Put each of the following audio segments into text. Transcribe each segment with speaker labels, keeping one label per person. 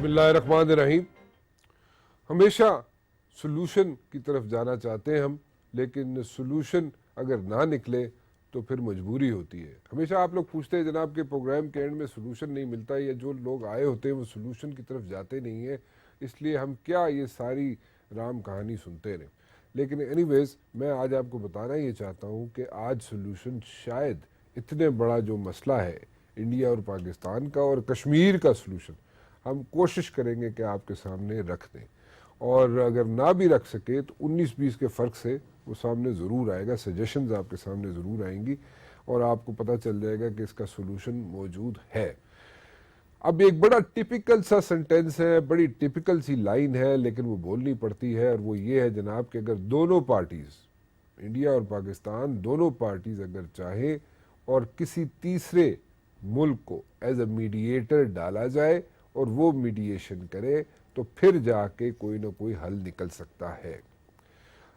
Speaker 1: بسم اللہ الرحمن الرحیم. ہمیشہ سلوشن کی طرف جانا چاہتے ہیں ہم، لیکن سلوشن اگر نہ نکلے تو پھر مجبوری ہوتی ہے. ہمیشہ آپ لوگ پوچھتے ہیں جناب کہ پروگرام کے اینڈ میں سلوشن نہیں ملتا، یا جو لوگ آئے ہوتے ہیں وہ سلوشن کی طرف جاتے نہیں ہیں، اس لیے ہم کیا یہ ساری رام کہانی سنتے رہیں. لیکن اینی ویز میں آج آپ کو بتانا یہ چاہتا ہوں کہ آج سلوشن شاید اتنے بڑا جو مسئلہ ہے انڈیا اور پاکستان کا اور کشمیر کا سلوشن ہم کوشش کریں گے کہ آپ کے سامنے رکھ دیں، اور اگر نہ بھی رکھ سکے تو 19-20 کے فرق سے وہ سامنے ضرور آئے گا، سجیشنز آپ کے سامنے ضرور آئیں گی اور آپ کو پتہ چل جائے گا کہ اس کا سلوشن موجود ہے. اب ایک بڑا ٹپیکل سا سنٹینس ہے، بڑی ٹپیکل سی لائن ہے، لیکن وہ بولنی پڑتی ہے، اور وہ یہ ہے جناب کہ اگر دونوں پارٹیز، انڈیا اور پاکستان دونوں پارٹیز اگر چاہیں اور کسی تیسرے ملک کو ایز اے میڈیٹر ڈالا جائے اور وہ میڈیشن کرے تو پھر جا کے کوئی نہ کوئی حل نکل سکتا ہے.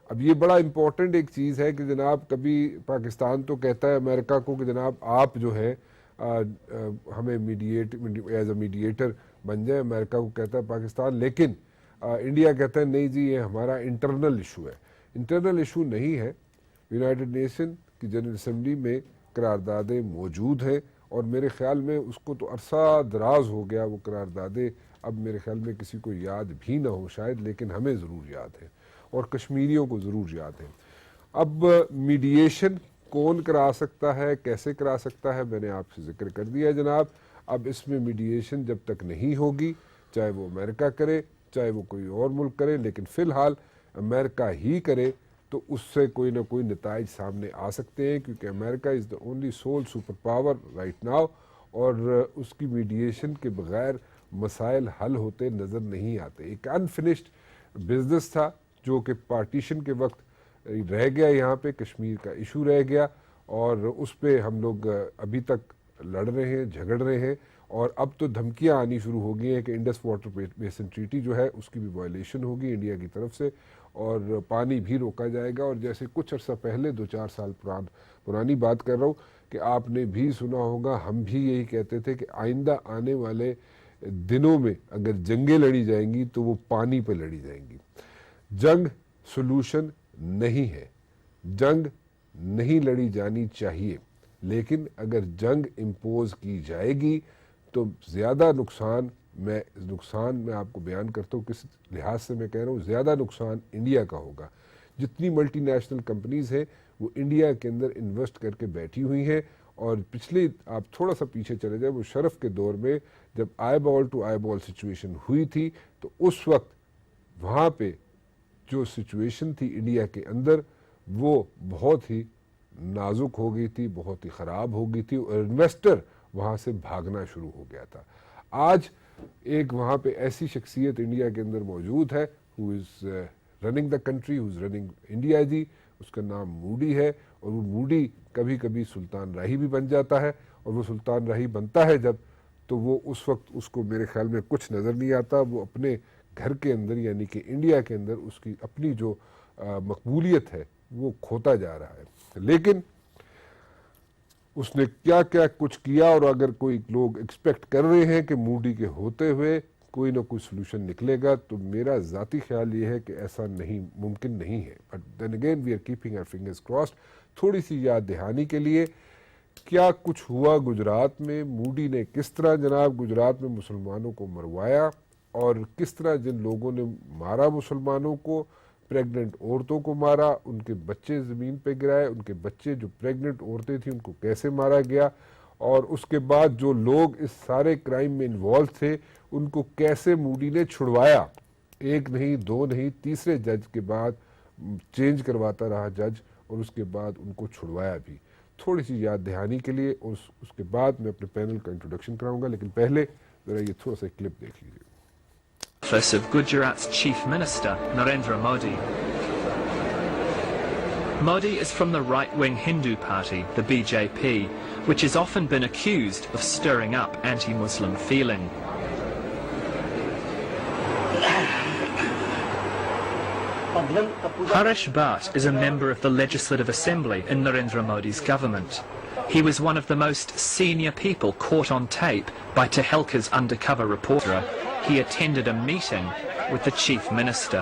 Speaker 1: اب یہ بڑا امپورٹنٹ ایک چیز ہے کہ جناب کبھی پاکستان تو کہتا ہے امریکہ کو کہ جناب آپ جو ہے ہمیں ایز اے میڈیٹر بن جائے، امریکہ کو کہتا ہے پاکستان، لیکن انڈیا کہتا ہے نہیں جی یہ ہمارا انٹرنل ایشو ہے. انٹرنل ایشو نہیں ہے، یونائٹڈ نیشن کی جنرل اسمبلی میں قراردادیں موجود ہیں، اور میرے خیال میں اس کو تو عرصہ دراز ہو گیا وہ قراردادیں، اب میرے خیال میں کسی کو یاد بھی نہ ہو شاید، لیکن ہمیں ضرور یاد ہے اور کشمیریوں کو ضرور یاد ہے. اب میڈیشن کون کرا سکتا ہے، کیسے کرا سکتا ہے، میں نے آپ سے ذکر کر دیا ہے جناب. اب اس میں میڈیشن جب تک نہیں ہوگی، چاہے وہ امریکہ کرے چاہے وہ کوئی اور ملک کرے، لیکن فی الحال امریکہ ہی کرے تو اس سے کوئی نہ کوئی نتائج سامنے آ سکتے ہیں، کیونکہ America is the only sole superpower right now, اور اس کی میڈیشن کے بغیر مسائل حل ہوتے نظر نہیں آتے. ایک انفنشڈ بزنس تھا جو کہ پارٹیشن کے وقت رہ گیا، یہاں پہ کشمیر کا ایشو رہ گیا، اور اس پہ ہم لوگ ابھی تک لڑ رہے ہیں، جھگڑ رہے ہیں، اور اب تو دھمکیاں آنی شروع ہو گئی ہیں کہ انڈس واٹر بیسن ٹریٹی جو ہے اس کی بھی وائلیشن ہوگی انڈیا کی طرف سے، اور پانی بھی روکا جائے گا. اور جیسے کچھ عرصہ پہلے 2-4 سال پرانی بات کر رہا ہوں کہ آپ نے بھی سنا ہوگا، ہم بھی یہی کہتے تھے کہ آئندہ آنے والے دنوں میں اگر جنگیں لڑی جائیں گی تو وہ پانی پہ لڑی جائیں گی. جنگ سلوشن نہیں ہے، جنگ نہیں لڑی جانی چاہیے، لیکن اگر جنگ امپوز کی جائے گی تو زیادہ نقصان میں آپ کو بیان کرتا ہوں کس لحاظ سے میں کہہ رہا ہوں، زیادہ نقصان انڈیا کا ہوگا. جتنی ملٹی نیشنل کمپنیز ہیں وہ انڈیا کے اندر انویسٹ کر کے بیٹھی ہوئی ہیں، اور پچھلے آپ تھوڑا سا پیچھے چلے جائیں، وہ شرف کے دور میں جب آئی بال ٹو آئی بال سچویشن ہوئی تھی تو اس وقت وہاں پہ جو سچویشن تھی انڈیا کے اندر وہ بہت ہی نازک ہو گئی تھی، بہت ہی خراب ہو گئی تھی، اور انویسٹر وہاں سے بھاگنا شروع ہو گیا تھا. آج ایک وہاں پہ ایسی شخصیت انڈیا کے اندر موجود ہے who is running the country, who is running India جی، اس کا نام موڈی ہے، اور وہ موڈی کبھی کبھی سلطان راہی بھی بن جاتا ہے، اور وہ سلطان راہی بنتا ہے جب تو وہ اس وقت اس کو میرے خیال میں کچھ نظر نہیں آتا، وہ اپنے گھر کے اندر یعنی کہ انڈیا کے اندر اس کی اپنی جو مقبولیت ہے وہ کھوتا جا رہا ہے. لیکن اس نے کیا کیا کچھ کیا، اور اگر کوئی لوگ ایکسپیکٹ کر رہے ہیں کہ موڈی کے ہوتے ہوئے کوئی نہ کوئی سلوشن نکلے گا، تو میرا ذاتی خیال یہ ہے کہ ایسا نہیں ممکن نہیں ہے. But then again we are keeping our fingers crossed. تھوڑی سی یاد دہانی کے لیے، کیا کچھ ہوا گجرات میں، موڈی نے کس طرح جناب گجرات میں مسلمانوں کو مروایا، اور کس طرح جن لوگوں نے مارا مسلمانوں کو، پریگننٹ عورتوں کو مارا، ان کے بچے زمین پہ گرائے، ان کے بچے جو پریگننٹ عورتیں تھیں ان کو کیسے مارا گیا، اور اس کے بعد جو لوگ اس سارے کرائم میں انوالو تھے ان کو کیسے موڈی نے چھڑوایا، ایک نہیں دو نہیں تیسرے جج کے بعد چینج کرواتا رہا جج، اور اس کے بعد ان کو چھڑوایا بھی. تھوڑی سی یاد دہانی کے لیے، اور اس کے بعد میں اپنے پینل کا انٹروڈکشن کراؤں گا، لیکن پہلے ذرا یہ تھوڑا سا کلپ دیکھ لیجیے.
Speaker 2: Office of Gujarat's Chief Minister, Narendra Modi. Modi is from the right-wing Hindu party, the BJP, which has often been accused of stirring up anti-Muslim feeling. Harish Bhatt is a member of the Legislative Assembly in Narendra Modi's government. He was one of the most senior people caught on tape by Tehelka's undercover reporter. he attended a meeting with the Chief Minister.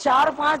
Speaker 3: 4-5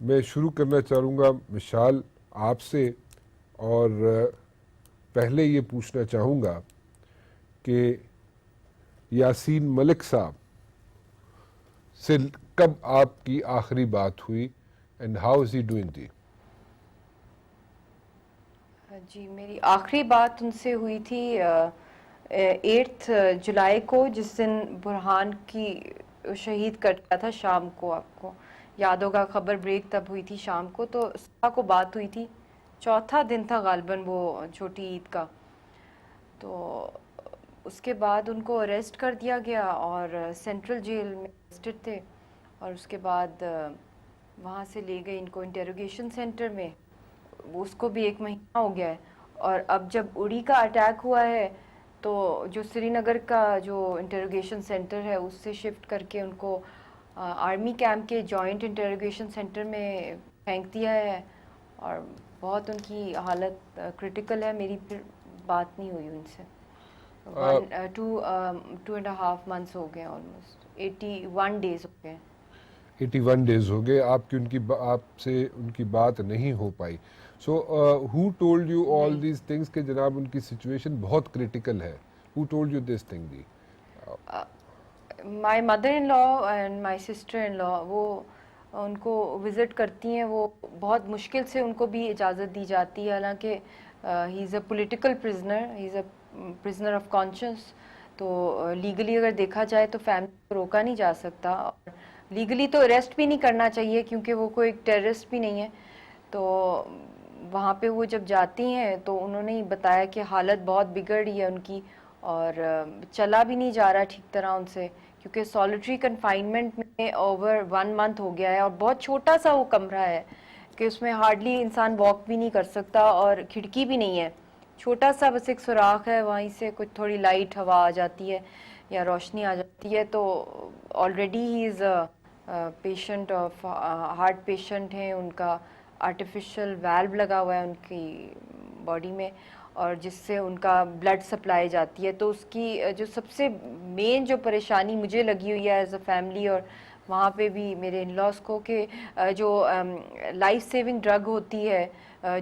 Speaker 1: میں شروع کرنا چاہوں گا مشال آپ سے، اور پہلے یہ پوچھنا چاہوں گا کہ یاسین ملک صاحب سے کب آپ کی آخری بات ہوئی and how is he doing جی؟
Speaker 4: جی میری آخری بات ان سے ہوئی تھی 8 جولائی کو، جس دن برہان کی شہید کر گیا تھا شام کو. آپ کو یاد ہوگا خبر بریک تب ہوئی تھی شام کو، تو صبح کو بات ہوئی تھی. چوتھا دن تھا غالباً وہ چھوٹی عید کا. تو اس کے بعد ان کو اریسٹ کر دیا گیا اور سینٹرل جیل میں اریسٹڈ تھے، اور اس کے بعد وہاں سے لے گئے ان کو انٹیروگیشن سینٹر میں. اس کو بھی 1 مہینہ ہو گیا ہے. اور اب جب اڑی کا اٹیک ہوا ہے تو جو سری نگر کا جو انٹیروگیشن سینٹر ہے اس سے شفٹ کر کے ان کو آرمی کیمپ کے جوائنٹ انٹیروگیشن سینٹر میں پھینک دیا ہے، اور بہت ان کی حالت کرٹیکل ہے. میری پھر بات نہیں ہوئی ان سے. 2.5 months ہو گئے، آلموسٹ 81 days ہو گئے.
Speaker 1: 81 days ہو گئے آپ سے ان کی بات نہیں ہو پائی. So who told you all these things کہ جناب ان کی سچویشن بہت کریٹیکل ہے؟ Who told you this thing جی؟
Speaker 4: My mother in law and my sister in law, وہ ان کو وزٹ کرتی ہیں. وہ بہت مشکل سے ان کو بھی اجازت دی جاتی ہے، حالانکہ he is a political prisoner, he is a prisoner of conscience. تو لیگلی اگر دیکھا جائے تو فیملی کو روکا نہیں جا سکتا، اور لیگلی تو اریسٹ بھی نہیں کرنا چاہیے کیونکہ وہ کوئی ٹیررسٹ بھی نہیں ہے. تو وہاں پہ وہ جب جاتی ہیں تو انہوں نے بتایا کہ حالت بہت بگڑ رہی ہے ان کی، اور چلا بھی نہیں جا رہا ٹھیک طرح ان سے، کیونکہ سالٹری کنفائنمنٹ میں اوور 1 month ہو گیا ہے، اور بہت چھوٹا سا وہ کمرہ ہے کہ اس میں ہارڈلی انسان واک بھی نہیں کر سکتا، اور کھڑکی بھی نہیں ہے. چھوٹا سا بس ایک سوراخ ہے، وہیں سے کچھ تھوڑی لائٹ ہوا آ جاتی ہے یا روشنی آ جاتی ہے. تو already he is patient of heart patient ہیں. ان کا آرٹیفیشل ویلو لگا ہوا ہے ان کی باڈی میں، اور جس سے ان کا بلڈ سپلائی جاتی ہے. تو اس کی جو سب سے مین جو پریشانی مجھے لگی ہوئی ہے ایز اے فیملی، اور وہاں پہ بھی میرے ان لاس کو، کہ جو لائف سیونگ ڈرگ ہوتی ہے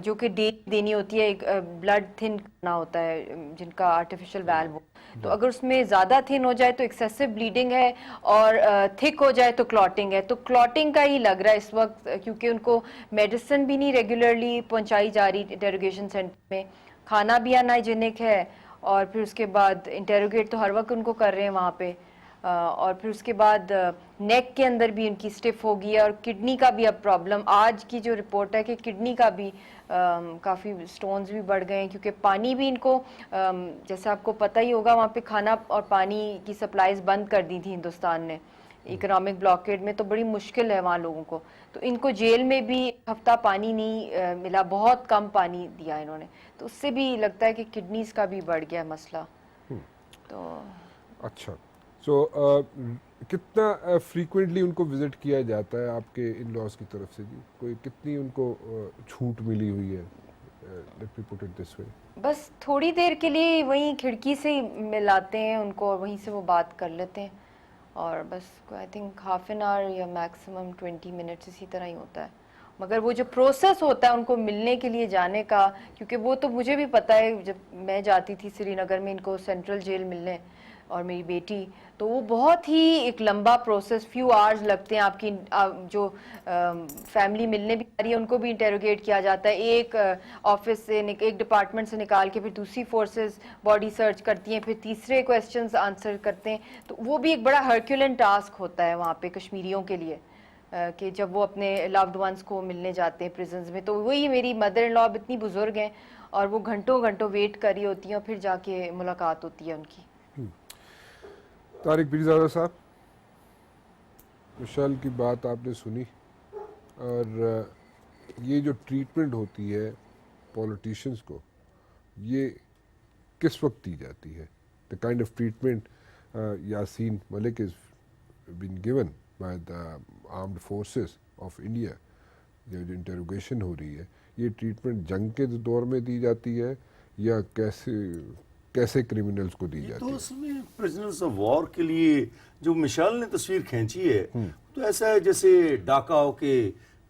Speaker 4: جو کہ دینی ہوتی ہے، ایک بلڈ تھن کرنا ہوتا ہے جن کا آرٹیفیشل ویلو ہو. تو اگر اس میں زیادہ تھن ہو جائے تو ایکسیسو بلیڈنگ ہے، اور تھک ہو جائے تو کلاٹنگ ہے. تو کلاٹنگ کا ہی لگ رہا ہے اس وقت، کیونکہ ان کو میڈیسن بھی نہیں ریگولرلی پہنچائی جا رہی انٹیروگیشن سینٹر میں، کھانا بھی انہائیجینک ہے، اور پھر اس کے بعد انٹیروگیٹ تو ہر وقت ان کو کر رہے ہیں وہاں پہ. اور پھر اس کے بعد نیک کے اندر بھی ان کی سٹف ہو گئی ہے، اور کڈنی کا بھی اب پرابلم. آج کی جو رپورٹ ہے کہ کڈنی کا بھی کافی سٹونز بھی بڑھ گئے ہیں، کیونکہ پانی بھی ان کو جیسے آپ کو پتہ ہی ہوگا وہاں پہ کھانا اور پانی کی سپلائیز بند کر دی تھی ہندوستان نے اکنامک بلاکیڈ میں. تو بڑی مشکل ہے وہاں لوگوں کو. تو ان کو جیل میں بھی 1 ہفتہ پانی نہیں ملا، بہت کم پانی دیا انہوں نے. تو اس سے بھی لگتا ہے کہ کڈنیز کا بھی بڑھ گیا مسئلہ. تو
Speaker 1: اچھا، سو کتنا فریکوینٹلی ان کو وزٹ کیا جاتا ہے آپ کے ان لاس کی طرف سے جی؟ کوئی کتنی ان کو چھوٹ ملی ہوئی ہے؟ Let me put it this way.
Speaker 4: بس تھوڑی دیر کے لیے وہیں کھڑکی سے ہی ملاتے ہیں ان کو، وہیں سے وہ بات کر لیتے ہیں، اور بس آئی تھنک 1/2 hour یا میکسیمم 20 minutes اسی طرح ہی ہوتا ہے. مگر وہ جو پروسیس ہوتا ہے ان کو ملنے کے لیے جانے کا، کیونکہ وہ تو مجھے بھی پتہ ہے جب میں جاتی تھی سری نگر میں ان کو سینٹرل جیل ملنے اور میری بیٹی، تو وہ بہت ہی ایک لمبا پروسیس، فیو آورز لگتے ہیں. آپ کی جو فیملی ملنے بھی آ رہی ہے ان کو بھی انٹیروگیٹ کیا جاتا ہے، ایک آفس سے ایک ڈپارٹمنٹ سے نکال کے پھر دوسری فورسز باڈی سرچ کرتی ہیں، پھر تیسرے کویسچنز آنسر کرتے ہیں. تو وہ بھی ایک بڑا ہرکیولن ٹاسک ہوتا ہے وہاں پہ کشمیریوں کے لیے، کہ جب وہ اپنے لوڈ ونس کو ملنے جاتے ہیں پریزنز میں. تو وہی میری مدر ان لا اب اتنی بزرگ ہیں اور وہ گھنٹوں گھنٹوں ویٹ کر رہی ہوتی ہیں، اور پھر جا کے ملاقات ہوتی ہے ان کی.
Speaker 1: طارق پیرزادہ صاحب، مشال کی بات آپ نے سنی، اور یہ جو ٹریٹمنٹ ہوتی ہے پولیٹیشنز کو، یہ کس وقت دی جاتی ہے؟ The kind of treatment Yasin Malik is been given by the armed forces of India, جو انٹروگیشن ہو رہی ہے، یہ ٹریٹمنٹ جنگ کے دور میں دی جاتی ہے یا کیسے کرمنلز کو دی جاتی ہے؟
Speaker 5: تو اس میں پرزنرز آف وار کے لیے جو مشال نے تصویر کھینچی ہے تو ایسا ہے جیسے ڈاکا ہو کے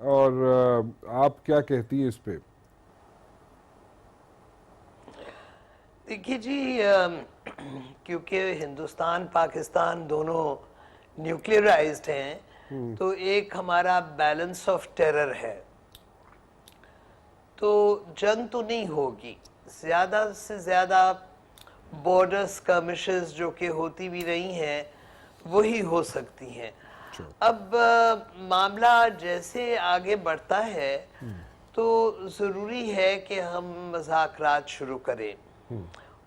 Speaker 1: اور آپ کیا کہتی ہیں اس پہ؟
Speaker 6: دیکھیے جی، کیونکہ ہندوستان پاکستان دونوں نیوکلیئرائزڈ ہیں تو ایک ہمارا بیلنس آف ٹیرر ہے، تو جنگ تو نہیں ہوگی، زیادہ سے زیادہ بارڈر اسکرمشز جو کہ ہوتی بھی رہی ہیں وہی ہو سکتی ہیں. اب معاملہ جیسے آگے بڑھتا ہے تو ضروری ہے کہ ہم مذاکرات شروع کریں.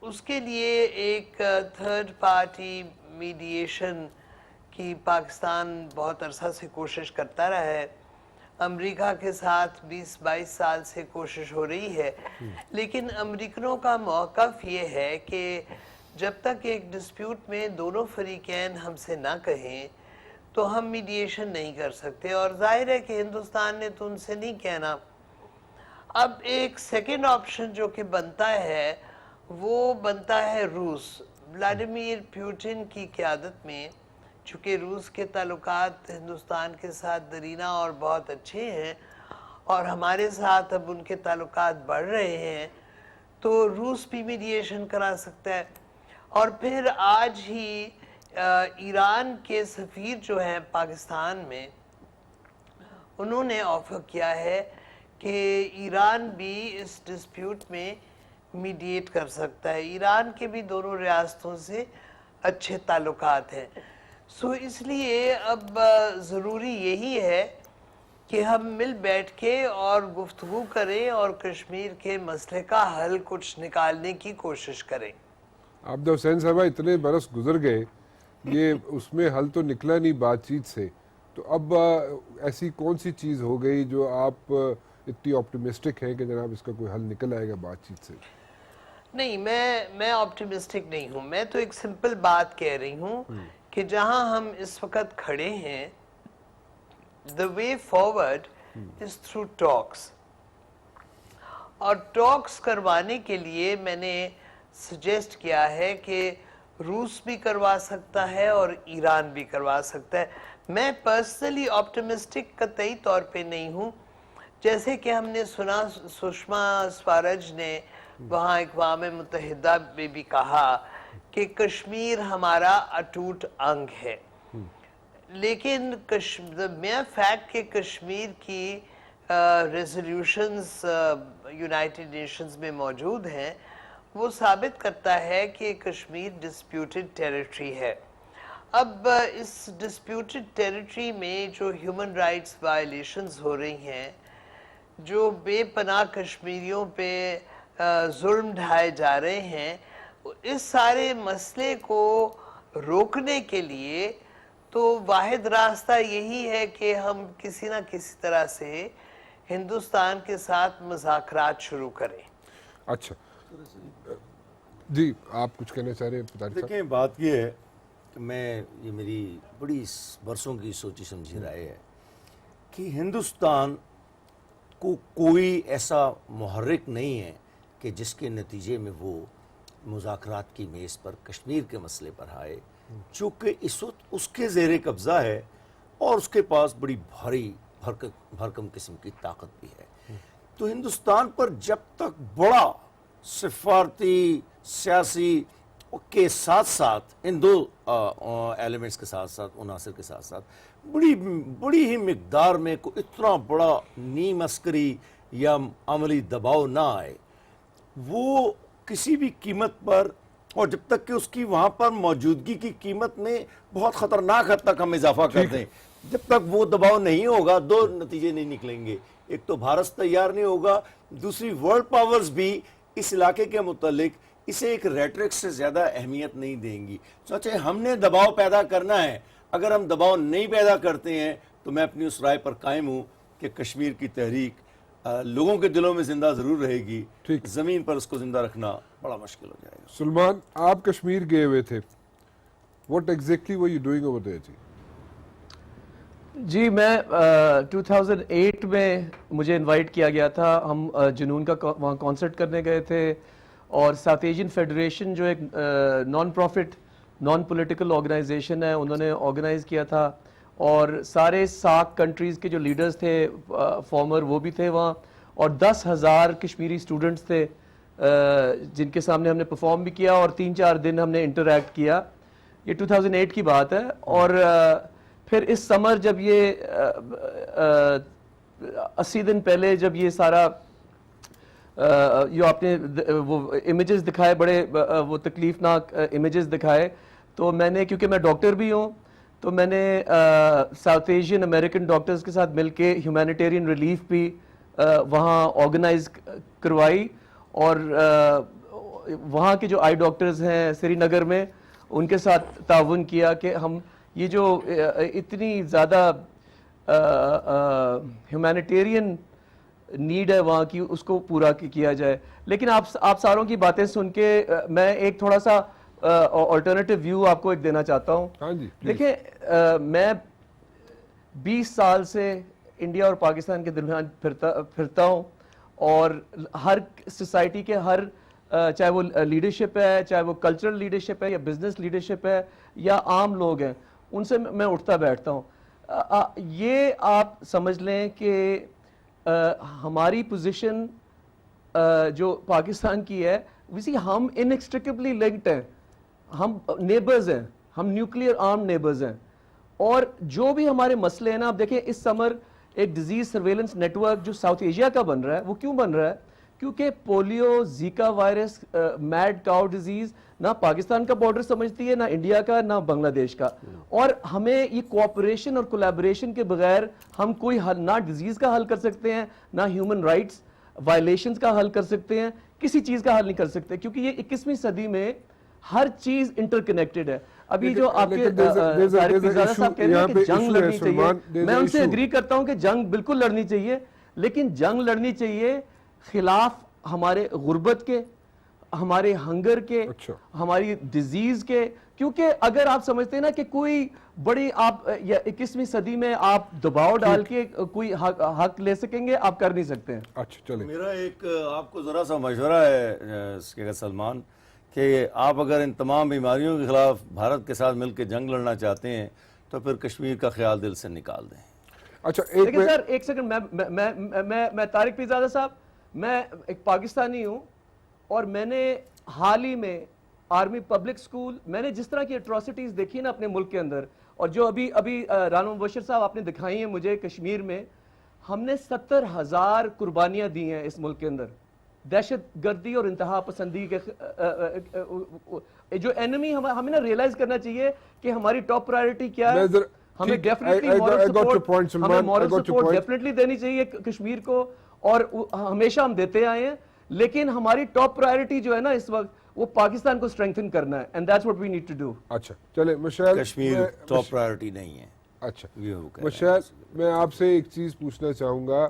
Speaker 6: اس کے لیے ایک تھرڈ پارٹی میڈیشن کی پاکستان بہت عرصہ سے کوشش کرتا رہا ہے. امریکہ کے ساتھ 20-22 سال سے کوشش ہو رہی ہے، لیکن امریکنوں کا موقف یہ ہے کہ جب تک ایک ڈسپیوٹ میں دونوں فریقین ہم سے نہ کہیں تو ہم میڈیشن نہیں کر سکتے، اور ظاہر ہے کہ ہندوستان نے تو ان سے نہیں کہنا. اب ایک سیکنڈ آپشن جو کہ بنتا ہے وہ بنتا ہے روس. ولادیمیر پیوٹن کی قیادت میں، چونکہ روس کے تعلقات ہندوستان کے ساتھ دیرینہ اور بہت اچھے ہیں اور ہمارے ساتھ اب ان کے تعلقات بڑھ رہے ہیں، تو روس بھی میڈیشن کرا سکتا ہے. اور پھر آج ہی ایران کے سفیر جو ہیں پاکستان میں، انہوں نے آفر کیا ہے کہ ایران بھی اس ڈسپیوٹ میں میڈیٹ کر سکتا ہے. ایران کے بھی دونوں ریاستوں سے اچھے تعلقات ہیں. سو اس لیے اب ضروری یہی ہے کہ ہم مل بیٹھ کے اور گفتگو کریں اور کشمیر کے مسئلے کا حل کچھ نکالنے کی کوشش کریں.
Speaker 1: عابدہ حسین صاحبہ، اتنے برس گزر گئے، یہ اس میں حل تو نکلا نہیں بات چیت سے، تو اب ایسی کون سی چیز ہو گئی جو آپ اتنی آپٹیمسٹک ہیں کہ جناب اس کا کوئی حل نکل آئے گا بات چیت سے؟
Speaker 6: نہیں، میں آپٹیمسٹک نہیں ہوں. میں تو ایک سمپل بات کہہ رہی ہوں کہ جہاں ہم اس وقت کھڑے ہیں، the way forward is through talks. اور ٹاکس کروانے کے لیے میں نے سجیسٹ کیا ہے کہ روس بھی کروا سکتا ہے اور ایران بھی کروا سکتا ہے. میں پرسنلی آپٹیمسٹک قطعی طور پہ نہیں ہوں. جیسے کہ ہم نے سنا سشما سوراج نے وہاں اقوام متحدہ میں بھی کہا کہ کشمیر ہمارا اٹوٹ انگ ہے، لیکن میرا فیکٹ کہ کشمیر کی ریزولوشنز یونائٹڈ نیشنز میں موجود ہیں وہ ثابت کرتا ہے کہ کشمیر ڈسپیوٹڈ ٹیریٹری ہے. اب اس ڈسپیوٹڈ ٹیریٹری میں جو ہیومن رائٹس وائلیشنز ہو رہی ہیں، جو بے پناہ کشمیریوں پہ ظلم ڈھائے جا رہے ہیں، اس سارے مسئلے کو روکنے کے لیے تو واحد راستہ یہی ہے کہ ہم کسی نہ کسی طرح سے ہندوستان کے ساتھ مذاکرات شروع کریں.
Speaker 1: اچھا جی، آپ کچھ کہنا چاہ رہے ہیں؟
Speaker 5: دیکھیں، بات یہ ہے کہ یہ میری بڑی برسوں کی سوچی سمجھی رائے ہے کہ ہندوستان کو کوئی ایسا محرک نہیں ہے کہ جس کے نتیجے میں وہ مذاکرات کی میز پر کشمیر کے مسئلے پر آئے، چونکہ اس وقت اس کے زیر قبضہ ہے اور اس کے پاس بڑی بھاری بھرکم قسم کی طاقت بھی ہے. تو ہندوستان پر جب تک بڑا سفارتی سیاسی کے ساتھ ساتھ ان دو ایلیمنٹس کے ساتھ ساتھ عناصر کے ساتھ ساتھ بڑی ہی مقدار میں کوئی اتنا بڑا نیم عسکری یا عملی دباؤ نہ آئے، وہ کسی بھی قیمت پر، اور جب تک کہ اس کی وہاں پر موجودگی کی قیمت میں بہت خطرناک حد تک ہم اضافہ کر دیں، جب تک وہ دباؤ نہیں ہوگا دو نتیجے نہیں نکلیں گے. ایک تو بھارت تیار نہیں ہوگا، دوسری ورلڈ پاورز بھی اس علاقے کے متعلق اسے ایک ریٹرک سے زیادہ اہمیت نہیں دیں گی. سوچیں، ہم نے دباؤ پیدا کرنا ہے. اگر ہم دباؤ نہیں پیدا کرتے ہیں تو میں اپنی اس رائے پر قائم ہوں کہ کشمیر کی تحریک لوگوں کے دلوں میں زندہ ضرور رہے گی، زمین پر اس کو زندہ رکھنا بڑا مشکل ہو جائے گا.
Speaker 1: سلمان، آپ کشمیر گئے ہوئے تھے، what exactly were you doing over there جی؟
Speaker 7: جی، میں 2008 میں مجھے انوائٹ کیا گیا تھا. ہم جنون کا وہاں کانسرٹ کرنے گئے تھے، اور ساؤتھ ایشین فیڈریشن جو ایک non profit non political organisation ہے، انہوں نے آرگنائز کیا تھا. اور سارے ساک کنٹریز کے جو لیڈرز تھے فارمر وہ بھی تھے وہاں, اور 10,000 کشمیری اسٹوڈنٹس تھے جن کے سامنے ہم نے پرفارم بھی کیا, اور 3-4 دن ہم نے انٹریکٹ کیا. یہ 2008 کی بات ہے. اور پھر اس سمر جب یہ 80 دن پہلے جب یہ سارا جو آپ نے وہ امیجز دکھائے, بڑے وہ تکلیف ناک امیجز دکھائے, تو میں نے, کیونکہ میں ڈاکٹر بھی ہوں, تو میں نے ساؤتھ ایشین امریکن ڈاکٹرز کے ساتھ مل کے ہیومینیٹیرین ریلیف بھی وہاں آرگنائز کروائی, اور وہاں کے جو آئی ڈاکٹرز ہیں سری نگر میں ان کے ساتھ تعاون کیا کہ ہم یہ جو اتنی زیادہ ہیومینیٹیرین نیڈ ہے وہاں کی, اس کو پورا کیا جائے. لیکن آپ ساروں کی باتیں سن کے میں ایک تھوڑا سا آلٹرنیٹیو ویو آپ کو ایک دینا چاہتا ہوں. دیکھیں, میں 20 سال سے انڈیا اور پاکستان کے درمیان پھرتا ہوں, اور ہر سوسائٹی کے ہر, چاہے وہ لیڈرشپ ہے, چاہے وہ کلچرل لیڈرشپ ہے, یا بزنس لیڈرشپ ہے, یا عام لوگ ہیں, ان سے میں اٹھتا بیٹھتا ہوں. یہ آپ سمجھ لیں کہ ہماری پوزیشن جو پاکستان کی ہے, ویسی ہم انیکسٹریکبلی لنکڈ ہیں, ہم نیبرز ہیں, ہم نیوکلیئر آرم نیبرز ہیں. اور جو بھی ہمارے مسئلے ہیں نا, آپ دیکھیں اس سمر ایک ڈیزیز سرویلنس نیٹ ورک جو ساؤتھ ایشیا کا بن رہا ہے, وہ کیوں بن رہا ہے؟ کیونکہ پولیو, زیکا وائرس, میڈ کاؤ ڈیزیز نہ پاکستان کا بارڈر سمجھتی ہے, نہ انڈیا کا, نہ بنگلہ دیش کا. اور ہمیں یہ کوآپریشن اور کولیبریشن کے بغیر ہم کوئی حل, نہ ڈیزیز کا حل کر سکتے ہیں, نہ ہیومن رائٹس وائلیشنز کا حل کر سکتے ہیں, کسی چیز کا حل نہیں کر سکتے, کیونکہ یہ 21ویں صدی میں ہر چیز انٹر کنیکٹڈ ہے. ابھی جو آپ کے طارق پیزادہ صاحب کہہ رہے ہیں کہ جنگ لڑنی چاہیے, میں ان سے اگری کرتا ہوں کہ جنگ بالکل لڑنی چاہیے, لیکن جنگ لڑنی چاہیے خلاف ہمارے غربت کے, ہمارے ہنگر کے, ہماری ڈیزیز کے. کیونکہ اگر آپ سمجھتے ہیں نا کہ کوئی بڑی آپ 21ویں صدی میں آپ دباؤ ڈال کے کوئی حق لے سکیں گے, آپ کر نہیں سکتے ہیں.
Speaker 1: اچھا چلیں,
Speaker 5: میرا ایک آپ کو ذرا سا مشورہ ہے سلمان, کہ آپ اگر ان تمام بیماریوں کے خلاف بھارت کے ساتھ مل کے جنگ لڑنا چاہتے ہیں تو پھر کشمیر کا خیال دل سے نکال دیں.
Speaker 1: اچھا
Speaker 7: لیکن سر ایک سیکنڈ, میں طارق پیزادہ صاحب, میں ایک پاکستانی ہوں, اور میں نے حال ہی میں آرمی پبلک سکول, میں نے جس طرح کی اٹراسٹیز دیکھی نا اپنے ملک کے اندر, اور جو ابھی رانا مبشر صاحب آپ نے دکھائی ہیں مجھے کشمیر میں, ہم نے 70,000 قربانیاں دی ہیں اس ملک کے اندر. دہشت گردی اور انتہا پسندی کے جو اینمی, ہمیں نا ریئلائز کرنا چاہیے کہ ہماری ٹاپ پرائرٹی کیا ہے. ہمیں ڈیفینیٹلی مورل سپورٹ ڈیفینیٹلی دینی چاہیے کشمیر کو, اور ہمیشہ ہم دیتے آئے ہیں, لیکن ہماری ٹاپ پرائرٹی جو ہے نا اس وقت, وہ پاکستان کو اسٹرینگتھن کرنا ہے, and that's what we need to do.
Speaker 1: اچھا چلیں مشعل,
Speaker 5: کشمیر ٹاپ پرائرٹی نہیں ہے.
Speaker 1: اچھا مشعل, میں آپ سے ایک چیز پوچھنا چاہوں گا,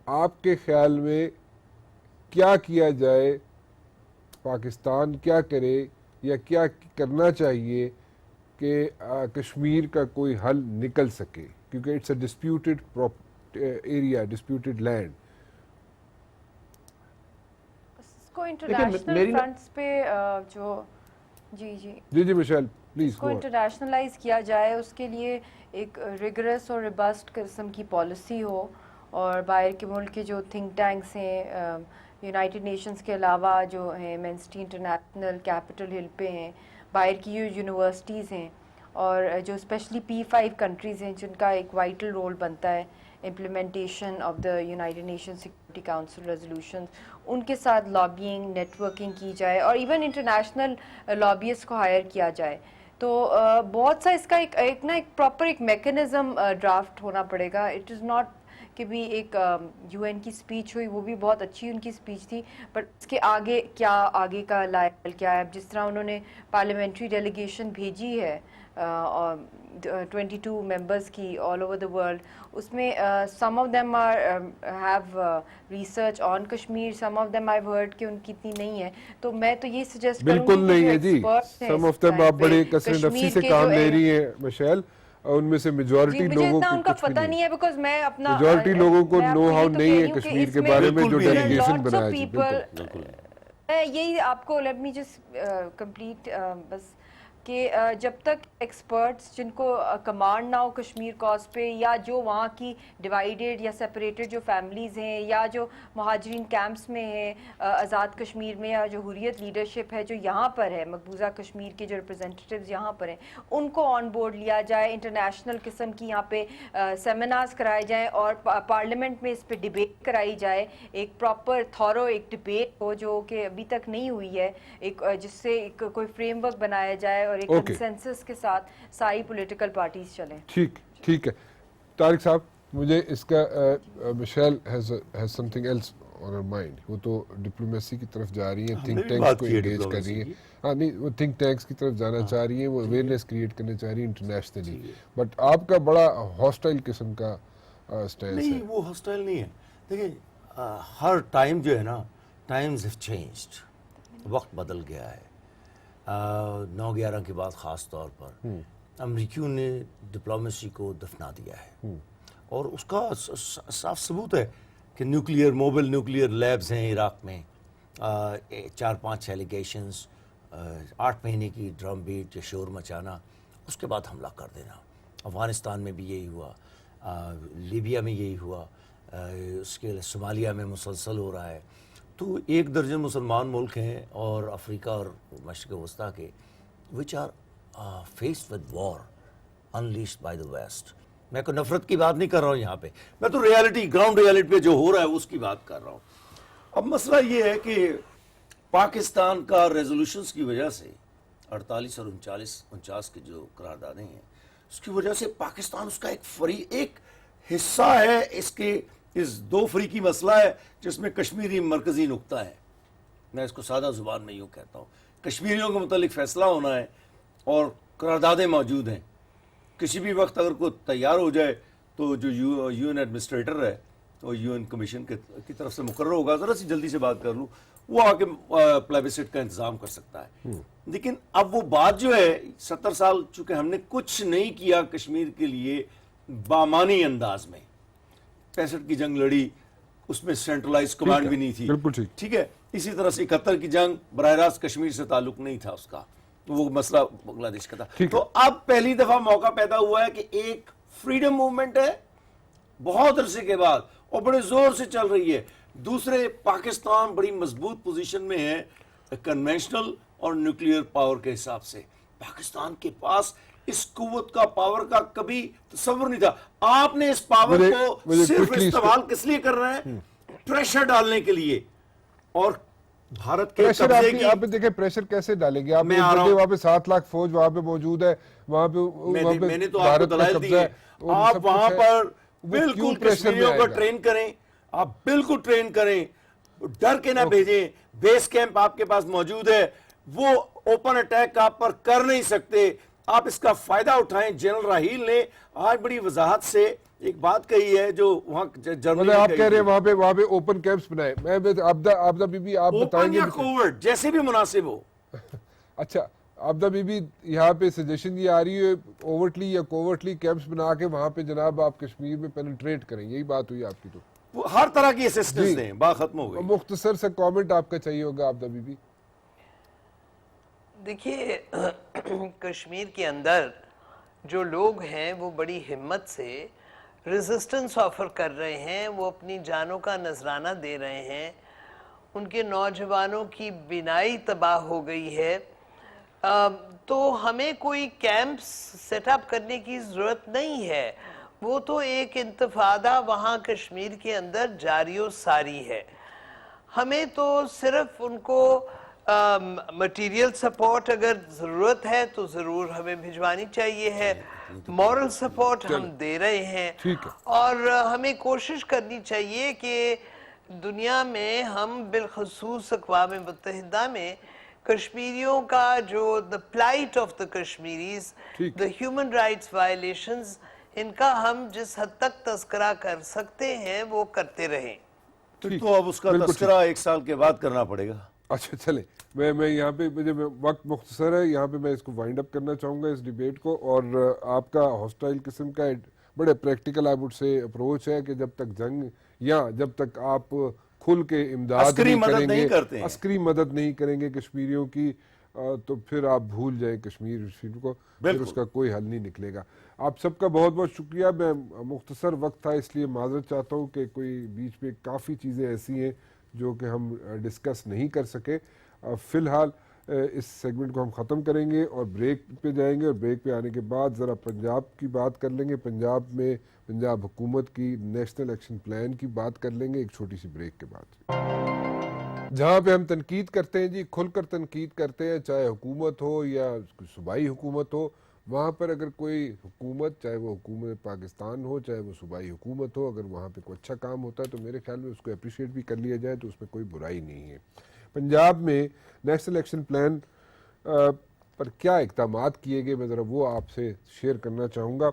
Speaker 1: آپ کے خیال میں کیا کیا جائے, پاکستان کیا کرے یا کیا کرنا چاہیے کہ کشمیر کا کوئی حل نکل سکے, کیونکہ it's a disputed area, disputed land.
Speaker 4: اس کو انٹرنیشنل فرنٹس پہ جو
Speaker 1: جی مشعل پلیز,
Speaker 4: اس کو انٹرنیشنلائز کیا جائے, اس کے لیے ایک ریگرس اور ریبسٹ قسم کی پالیسی ہو, اور باہر کے ملک کے جو تھنک ٹینکس ہیں, یونائٹڈ نیشنز کے علاوہ جو ہیں ایمنسٹی انٹرنیشنل کیپٹل ہل پہ ہیں, باہر کی یونیورسٹیز ہیں, اور جو اسپیشلی P5 کنٹریز ہیں جن کا ایک وائٹل رول بنتا ہے implementation of the United Nation Security Council resolutions, ان کے ساتھ لابینگ نیٹ ورکنگ کی جائے, اور ایون انٹرنیشنل لابیسٹ کو ہائر کیا جائے. تو بہت سا اس کا ایک پراپر ایک میکینزم ڈرافٹ ہونا پڑے گا. اٹ از ناٹ کہ بھی ایک UN کی سپیچ ہوئی, وہ بھی بہت اچھی ان کی سپیچ تھی, بٹ اس کے آگے کیا, آگے کا لائل کیا ہے. جس طرح انہوں نے پارلیمنٹری ڈیلیگیشن بھیجی ہے 22 ممبرز کی آل اوور دا ورلڈ, اس میں some of them have research on Kashmir, some of them I heard کہ ان کی اتنی نہیں ہے. تو میں تو یہ سجیسٹ کروں گی,
Speaker 1: بالکل نہیں ہے جی, سم آف دیم آپ بڑے کثر نفسی سے کام لے رہی ہیں مشعل, ان میں سے میجورٹی لوگوں کو
Speaker 4: ان کا پتہ نہیں ہے, بیکاز میں اپنا
Speaker 1: میجورٹی لوگوں کو نو ہاؤ نہیں ہے کشمیر کے بارے میں جو ڈیلیگیشن بنایا جی.
Speaker 4: یہی آپ کو لیٹ می جسٹ کمپلیٹ, بس کہ جب تک ایکسپرٹس جن کو کمانڈ نہ ہو کشمیر کاز پہ، یا جو وہاں کی ڈیوائیڈیڈ یا سپریٹڈ جو فیملیز ہیں، یا جو مہاجرین کیمپس میں ہیں آزاد کشمیر میں، یا جو حریت لیڈرشپ ہے جو یہاں پر ہے، مقبوضہ کشمیر کے جو ریپرزینٹیٹیوز یہاں پر ہیں، ان کو آن بورڈ لیا جائے، انٹرنیشنل قسم کی یہاں پہ سیمینارز کرائے جائیں اور پارلیمنٹ میں اس پہ ڈبیٹ کرائی جائے، ایک پراپر تھورو ایک ڈبیٹ ہو جو کہ ابھی تک نہیں ہوئی ہے، ایک جس سے ایک کوئی فریم ورک بنایا جائے اور ایک کنسنسس کے ساتھ ساری پولیٹیکل پارٹیز چلیں.
Speaker 1: ٹھیک ہے. طارق صاحب، مجھے اس کا Michelle has something else on her mind. وہ تو ڈپلومیسی کی طرف جا رہی ہیں، تھنک ٹینکس کو انگیج کر رہی ہیں. ہاں نہیں، وہ تھنک ٹینکس کی طرف جانا چاہ رہی ہیں، وہ اویئرنیس کریٹ کرنا چاہ رہی ہیں انٹرنیشنلی. بٹ آپ کا بڑا ہاسٹائل قسم کا سٹینس ہے.
Speaker 5: نہیں، وہ ہاسٹائل نہیں ہے. دیکھیں، ہر ٹائم جو ہے نا، ٹائمز ہیو چینجڈ، وقت بدل گیا ہے. 9/11 کے بعد خاص طور پر امریکیوں نے ڈپلومیسی کو دفنا دیا ہے، اور اس کا صاف ثبوت ہے کہ موبل نیوکلیئر لیبز ہیں عراق میں، 4-5 ایلیگیشنز، 8 مہینے کی ڈرم بیٹ یا شور مچانا، اس کے بعد حملہ کر دینا. افغانستان میں بھی یہی ہوا، لیبیا میں یہی ہوا، اس کے صومالیہ میں مسلسل ہو رہا ہے. تو 1 درجن مسلمان ملک ہیں اور افریقہ اور مشرق وسطیٰ کے which are faced with war unleashed by the West. میں کوئی نفرت کی بات نہیں کر رہا ہوں یہاں پہ، میں تو ریالٹی، گراؤنڈ ریالٹی پہ جو ہو رہا ہے اس کی بات کر رہا ہوں. اب مسئلہ یہ ہے کہ پاکستان کا ریزولوشنز کی وجہ سے 48 اور 49 کے جو قراردادیں ہیں، اس کی وجہ سے پاکستان اس کا ایک حصہ ہے. اس 2 فریقی مسئلہ ہے جس میں کشمیری مرکزی نقطہ ہے. میں اس کو سادہ زبان میں یوں کہتا ہوں، کشمیریوں کے متعلق فیصلہ ہونا ہے اور قراردادیں موجود ہیں. کسی بھی وقت اگر کوئی تیار ہو جائے تو جو یو این ایڈمنسٹریٹر ہے، وہ یو این کمیشن کی طرف سے مقرر ہوگا، ذرا سی جلدی سے بات کر لوں، وہ آ کے پلیبسٹ کا انتظام کر سکتا ہے. لیکن اب وہ بات جو ہے، 70 سال چونکہ ہم نے کچھ نہیں کیا کشمیر کے لیے بامانی انداز میں. 65 کی جنگ لڑی، اس میں سینٹرلائز کمانڈ بھی نہیں تھی.
Speaker 1: بالکل
Speaker 5: ٹھیک ہے. اسی طرح سے 71 کی جنگ براہ راست کشمیر سے تعلق نہیں تھا اس کا، وہ مسئلہ بنگلہ دیش کا تھا. تو اب پہلی دفعہ موقع پیدا ہوا ہے کہ ایک فریڈم موومنٹ ہے بہت عرصے کے بعد اور بڑے زور سے چل رہی ہے. دوسرے، پاکستان بڑی مضبوط پوزیشن میں ہے کنونشنل اور نیوکلیئر پاور کے حساب سے. پاکستان کے پاس اس قوت کا، پاور کا کبھی تصور نہیں تھا. آپ نے اس پاور کو صرف استعمال کس لیے کر رہے ہیں؟ پریشر ڈالنے کے لیے. اور بھارت کے قبضے کی،
Speaker 1: آپ دیکھیں پریشر کیسے ڈالیں گے آپ. وہاں پہ 7 لاکھ فوج وہاں پہ موجود ہے، وہاں پہ
Speaker 5: میں نے تو آپ کو دلائل دی ہے. آپ وہاں پر بالکل کشمیریوں کو ٹرین کریں، آپ بالکل ٹرین کریں، ڈر کے نہ بھیجیں. بیس کیمپ آپ کے پاس موجود ہے، وہ اوپن اٹیک آپ پر کر نہیں سکتے. آپ اس کا فائدہ اٹھائیں. جنرل راحیل نے آج بڑی وضاحت سے ایک بات کہی ہے جو وہاں جرمنی
Speaker 1: آپ کہہ رہے ہیں وہاں پہ اوپن کیمپس بنائے. میں عابدہ بی بی آپ بتائیں گے
Speaker 5: کوورٹ جیسے بھی مناسب ہو.
Speaker 1: اچھا عابدہ بی بی، یہاں پہ سجیشن یہ آ رہی ہے اوورٹلی یا کوورٹلی کیمپس بنا کے وہاں پہ جناب آپ کشمیر میں پینیٹریٹ کریں، یہی بات ہوئی آپ کی؟ تو
Speaker 5: ہر طرح کی اسسٹنس دیں. بات ختم ہو گئی.
Speaker 1: مختصر سے کامنٹ آپ کا چاہیے ہوگا عابدہ بی بی.
Speaker 6: دیکھیے، کشمیر کے اندر جو لوگ ہیں وہ بڑی ہمت سے ریزسٹنس آفر کر رہے ہیں، وہ اپنی جانوں کا نذرانہ دے رہے ہیں. ان کے نوجوانوں کی بینائی تباہ ہو گئی ہے. تو ہمیں کوئی کیمپس سیٹ اپ کرنے کی ضرورت نہیں ہے. وہ تو ایک انتفاضہ وہاں کشمیر کے اندر جاری و ساری ہے. ہمیں تو صرف ان کو مٹیریل سپورٹ اگر ضرورت ہے تو ضرور ہمیں بھجوانی چاہیے ہے. مورل سپورٹ ہم دے رہے ہیں، اور ہمیں کوشش کرنی چاہیے کہ دنیا میں ہم بالخصوص اقوام متحدہ میں کشمیریوں کا جو the plight of the Kashmiris, the human rights violations، ان کا ہم جس حد تک تذکرہ کر سکتے ہیں وہ کرتے رہیں.
Speaker 5: تو اب اس کا تذکرہ 1 سال کے بعد کرنا پڑے گا.
Speaker 1: اچھا چلیں، میں یہاں پہ مجھے وقت مختصر ہے، یہاں پہ میں اس کو وائنڈ اپ کرنا چاہوں گا اس ڈیبیٹ کو. اور آپ کا ہاسٹائل قسم کا بڑے practical I would say approach ہے کہ جب تک جنگ یا جب تک آپ کھل کے امداد نہیں کریں گے، عسکری مدد نہیں کریں گے کشمیریوں کی، تو پھر آپ بھول جائیں کشمیر کو, پھر اس کا کوئی حل نہیں نکلے گا. آپ سب کا بہت بہت شکریہ. میں مختصر وقت تھا اس لیے معذرت چاہتا ہوں کہ کوئی بیچ میں کافی چیزیں ایسی ہیں جو کہ ہم ڈسکس نہیں کر سکے. فی الحال اس سیگمنٹ کو ہم ختم کریں گے اور بریک پہ جائیں گے, اور بریک پہ آنے کے بعد ذرا پنجاب کی بات کر لیں گے, پنجاب میں پنجاب حکومت کی نیشنل ایکشن پلان کی بات کر لیں گے ایک چھوٹی سی بریک کے بعد. جہاں پہ ہم تنقید کرتے ہیں جی, کھل کر تنقید کرتے ہیں, چاہے حکومت ہو یا صوبائی حکومت ہو, وہاں پر اگر کوئی حکومت, چاہے وہ حکومت پاکستان ہو چاہے وہ صوبائی حکومت ہو, اگر وہاں پہ کوئی اچھا کام ہوتا ہے تو میرے خیال میں اس کو اپریشیٹ بھی کر لیا جائے تو اس میں کوئی برائی نہیں ہے. پنجاب میں نیشنل ایکشن پلان پر کیا اقدامات کیے گئے, میں ذرا وہ آپ سے شیئر کرنا چاہوں گا.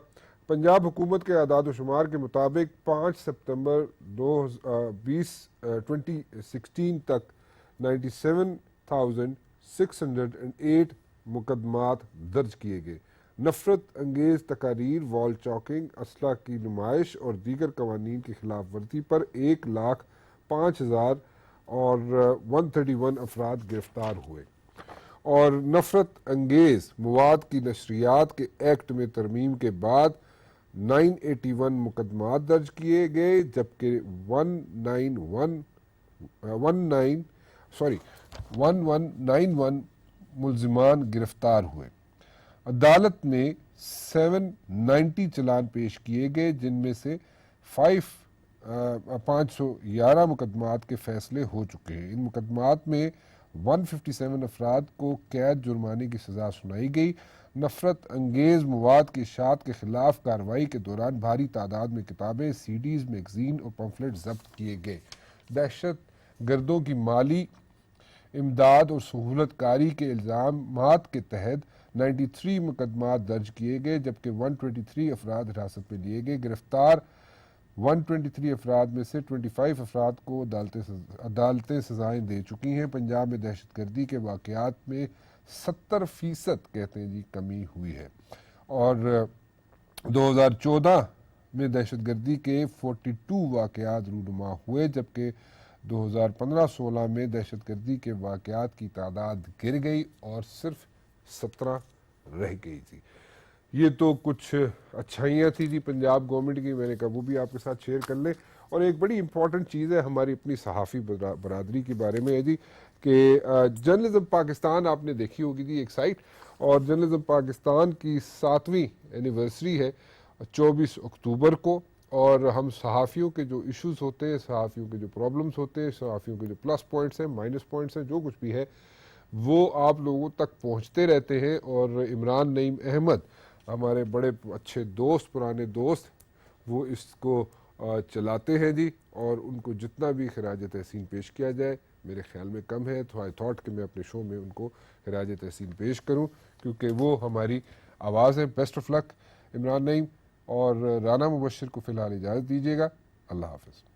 Speaker 1: پنجاب حکومت کے اعداد و شمار کے مطابق 5 سپتمبر 2016 تک 97,608 مقدمات درج کیے گئے. نفرت انگیز تقاریر, وال چاکنگ, اسلحہ کی نمائش اور دیگر قوانین کی خلاف ورزی پر 1,05,131 افراد گرفتار ہوئے. اور نفرت انگیز مواد کی نشریات کے ایکٹ میں ترمیم کے بعد 981 مقدمات درج کیے گئے, جبکہ 1191 ملزمان گرفتار ہوئے. عدالت میں 790 چلان پیش کیے گئے, جن میں سے 511 مقدمات کے فیصلے ہو چکے ہیں. ان مقدمات میں 157 افراد کو قید جرمانے کی سزا سنائی گئی. نفرت انگیز مواد کی اشاعت کے خلاف کارروائی کے دوران بھاری تعداد میں کتابیں, سی ڈیز, میگزین اور پمفلٹ ضبط کیے گئے. دہشت گردوں کی مالی امداد اور سہولت کاری کے الزامات کے تحت 93 مقدمات درج کیے گئے, جبکہ 123 افراد حراست میں لیے گئے. گرفتار 123 افراد میں سے 25 افراد کو عدالتیں سزائیں دے چکی ہیں. پنجاب میں دہشت گردی کے واقعات میں 70% کہتے ہیں جی کمی ہوئی ہے, اور 2014 میں دہشت گردی کے 42 واقعات رونما ہوئے, جبکہ 2015-16 میں دہشت گردی کے واقعات کی تعداد گر گئی اور صرف 17 رہ گئی تھی. یہ تو کچھ اچھائیاں تھی جی پنجاب گورنمنٹ کی, میں نے کہا وہ بھی آپ کے ساتھ شیئر کر لیں. اور ایک بڑی امپورٹنٹ چیز ہے ہماری اپنی صحافی برادری کے بارے میں ہے جی, کہ جرنلزم پاکستان آپ نے دیکھی ہوگی جی ایک سائٹ, اور جرنلزم پاکستان کی 7ویں اینیورسری ہے 24 اکتوبر کو, اور ہم صحافیوں کے جو ایشوز ہوتے ہیں, صحافیوں کے جو پرابلمز ہوتے ہیں, صحافیوں کے جو پلس پوائنٹس ہیں, مائنس پوائنٹس ہیں, جو کچھ بھی ہے وہ آپ لوگوں تک پہنچتے رہتے ہیں. اور عمران نعیم احمد ہمارے بڑے اچھے دوست, پرانے دوست, وہ اس کو چلاتے ہیں جی, اور ان کو جتنا بھی خراج تحسین پیش کیا جائے میرے خیال میں کم ہے. تو آئی تھاٹ کہ میں اپنے شو میں ان کو خراج تحسین پیش کروں, کیونکہ وہ ہماری آواز ہے. بیسٹ آف لک عمران نعیم, اور رانا مبشر کو فی الحال اجازت دیجیے گا. اللہ حافظ.